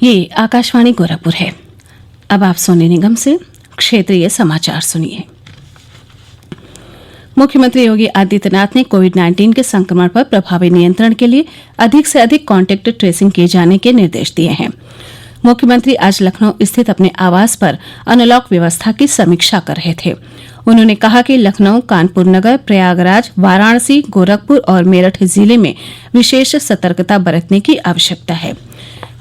ये आकाशवाणी गोरखपुर है। अब आप सोने निगम से क्षेत्रीय समाचार सुनिए। मुख्यमंत्री योगी आदित्यनाथ ने कोविड-19 के संक्रमण पर प्रभावी नियंत्रण के लिए अधिक से अधिक कॉन्टैक्ट ट्रेसिंग किए जाने के निर्देश दिए हैं। मुख्यमंत्री आज लखनऊ स्थित अपने आवास पर अनलॉक व्यवस्था की समीक्षा कर रहे थे। उन्होंने कहा कि लखनऊ, कानपुर नगर, प्रयागराज, वाराणसी, गोरखपुर और मेरठ जिले में विशेष सतर्कता बरतने की आवश्यकता है।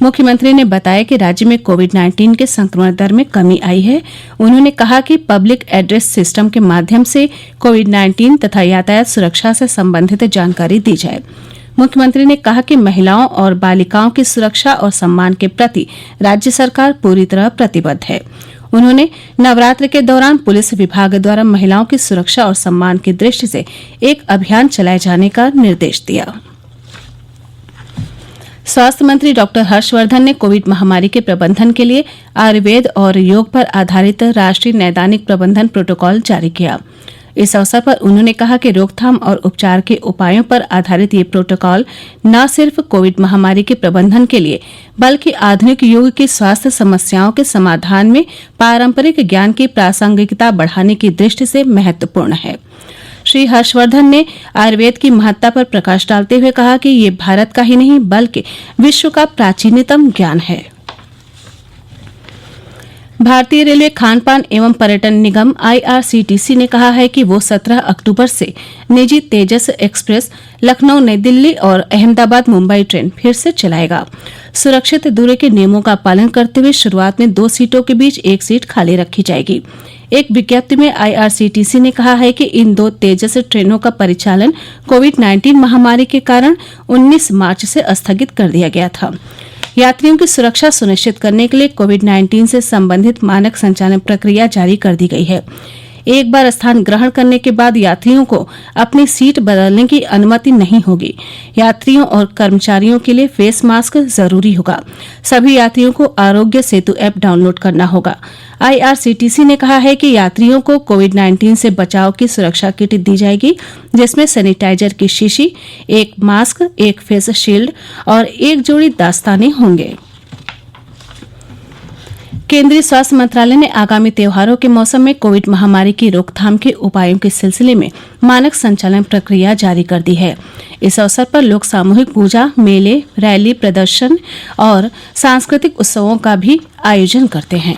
मुख्यमंत्री ने बताया कि राज्य में कोविड-19 के संक्रमण दर में कमी आई है। उन्होंने कहा कि पब्लिक एड्रेस सिस्टम के माध्यम से कोविड-19 तथा यातायात सुरक्षा से संबंधित जानकारी दी जाए। मुख्यमंत्री ने कहा कि महिलाओं और बालिकाओं की सुरक्षा और सम्मान के प्रति राज्य सरकार पूरी तरह प्रतिबद्ध है। उन्होंने नवरात्र के दौरान पुलिस विभाग द्वारा महिलाओं की सुरक्षा और सम्मान की दृष्टि से एक अभियान चलाए जाने का निर्देश दिया। स्वास्थ्य मंत्री डॉक्टर हर्षवर्धन ने कोविड महामारी के प्रबंधन के लिए आयुर्वेद और योग पर आधारित राष्ट्रीय नैदानिक प्रबंधन प्रोटोकॉल जारी किया। इस अवसर पर उन्होंने कहा कि रोकथाम और उपचार के उपायों पर आधारित ये प्रोटोकॉल न सिर्फ कोविड महामारी के प्रबंधन के लिए बल्कि आधुनिक युग की स्वास्थ्य समस्याओं के समाधान में पारंपरिक ज्ञान की प्रासंगिकता बढ़ाने की दृष्टि से महत्वपूर्ण है। श्री हर्षवर्धन ने आयुर्वेद की महत्ता पर प्रकाश डालते हुए कहा कि ये भारत का ही नहीं बल्कि विश्व का प्राचीनतम ज्ञान है। भारतीय रेलवे खान पान एवं पर्यटन निगम IRCTC ने कहा है कि वो 17 अक्टूबर से निजी तेजस एक्सप्रेस लखनऊ नई दिल्ली और अहमदाबाद मुंबई ट्रेन फिर से चलाएगा। सुरक्षित दूरी के नियमों का पालन करते हुए शुरुआत में 2 सीटों के बीच 1 सीट खाली रखी जाएगी। एक विज्ञप्ति में IRCTC ने कहा है कि इन 2 तेजस ट्रेनों का परिचालन कोविड-19 महामारी के कारण 19 मार्च से स्थगित कर दिया गया था। यात्रियों की सुरक्षा सुनिश्चित करने के लिए कोविड-19 से संबंधित मानक संचालन प्रक्रिया जारी कर दी गई है। एक बार स्थान ग्रहण करने के बाद यात्रियों को अपनी सीट बदलने की अनुमति नहीं होगी। यात्रियों और कर्मचारियों के लिए फेस मास्क जरूरी होगा। सभी यात्रियों को आरोग्य सेतु ऐप डाउनलोड करना होगा। IRCTC ने कहा है कि यात्रियों को कोविड-19 से बचाव की सुरक्षा किट दी जाएगी, जिसमें सैनिटाइजर की शीशी, 1 मास्क, 1 फेस शील्ड और 1 जोड़ी दस्ताने होंगे। केंद्रीय स्वास्थ्य मंत्रालय ने आगामी त्योहारों के मौसम में कोविड महामारी की रोकथाम के उपायों के सिलसिले में मानक संचालन प्रक्रिया जारी कर दी है। इस अवसर पर लोग सामूहिक पूजा, मेले, रैली, प्रदर्शन और सांस्कृतिक उत्सवों का भी आयोजन करते हैं।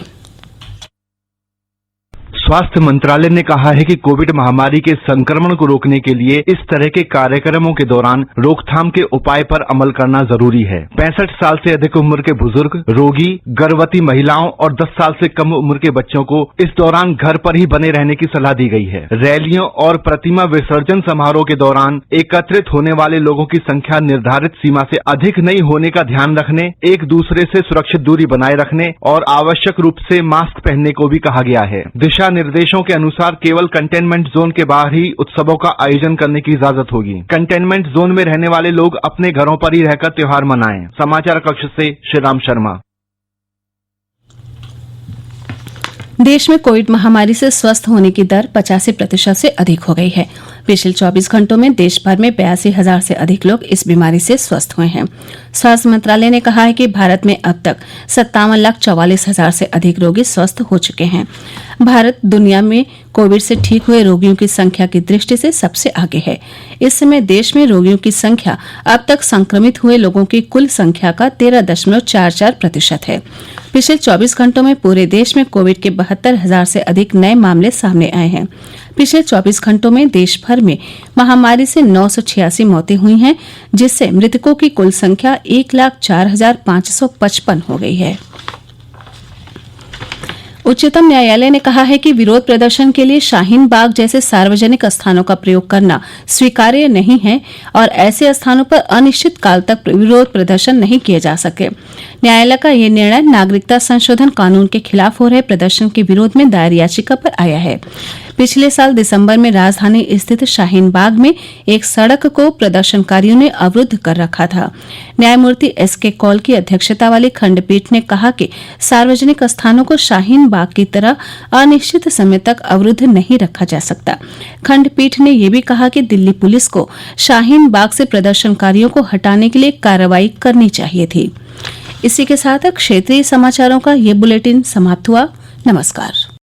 स्वास्थ्य मंत्रालय ने कहा है कि कोविड महामारी के संक्रमण को रोकने के लिए इस तरह के कार्यक्रमों के दौरान रोकथाम के उपाय पर अमल करना जरूरी है। 65 साल से अधिक उम्र के बुजुर्ग, रोगी, गर्भवती महिलाओं और 10 साल से कम उम्र के बच्चों को इस दौरान घर पर ही बने रहने की सलाह दी गई है। रैलियों और प्रतिमा विसर्जन समारोह के दौरान एकत्रित होने वाले लोगों की संख्या निर्धारित सीमा से अधिक नहीं होने का ध्यान रखने, एक दूसरे से सुरक्षित दूरी बनाए रखने और आवश्यक रूप से मास्क पहनने को भी कहा गया है। दिशा निर्देशों के अनुसार केवल कंटेनमेंट जोन के बाहर ही उत्सवों का आयोजन करने की इजाजत होगी। कंटेनमेंट जोन में रहने वाले लोग अपने घरों पर ही रहकर त्योहार मनाएं। समाचार कक्ष से श्रीराम शर्मा। देश में कोविड महामारी से स्वस्थ होने की दर 85% से अधिक हो गई है। पिछले 24 घंटों में देश भर में 82,000 से अधिक लोग इस बीमारी से स्वस्थ हुए हैं। स्वास्थ्य मंत्रालय ने कहा है कि भारत में अब तक 57,44,000 से अधिक रोगी स्वस्थ हो चुके हैं। भारत दुनिया में कोविड से ठीक हुए रोगियों की संख्या की दृष्टि से सबसे आगे है। इस समय देश में रोगियों की संख्या अब तक संक्रमित हुए लोगों की कुल संख्या का 13.44% है। पिछले 24 घंटों में पूरे देश में कोविड के 72,000 से अधिक नए मामले सामने आए हैं। पिछले 24 घंटों में देश भर में महामारी से 986 मौतें हुई हैं, जिससे मृतकों की कुल संख्या 1,04,555 हो गई है। उच्चतम न्यायालय ने कहा है कि विरोध प्रदर्शन के लिए शाहीन बाग जैसे सार्वजनिक स्थानों का प्रयोग करना स्वीकार्य नहीं है और ऐसे स्थानों पर अनिश्चित काल तक विरोध प्रदर्शन नहीं किए जा सके। न्यायालय का यह निर्णय नागरिकता संशोधन कानून के खिलाफ हो रहे प्रदर्शन के विरोध में दायर याचिका पर आया है। पिछले साल दिसंबर में राजधानी स्थित शाहीन बाग में एक सड़क को प्रदर्शनकारियों ने अवरुद्ध कर रखा था। न्यायमूर्ति SK कौल की अध्यक्षता वाली खंडपीठ ने कहा कि सार्वजनिक स्थानों को शाहीन बाग की तरह अनिश्चित समय तक अवरुद्ध नहीं रखा जा सकता। खंडपीठ ने यह भी कहा कि दिल्ली पुलिस को शाहीन बाग से प्रदर्शनकारियों को हटाने के लिए कार्रवाई करनी चाहिए थी। इसी के साथ क्षेत्रीय समाचारों का ये बुलेटिन समाप्त हुआ। नमस्कार।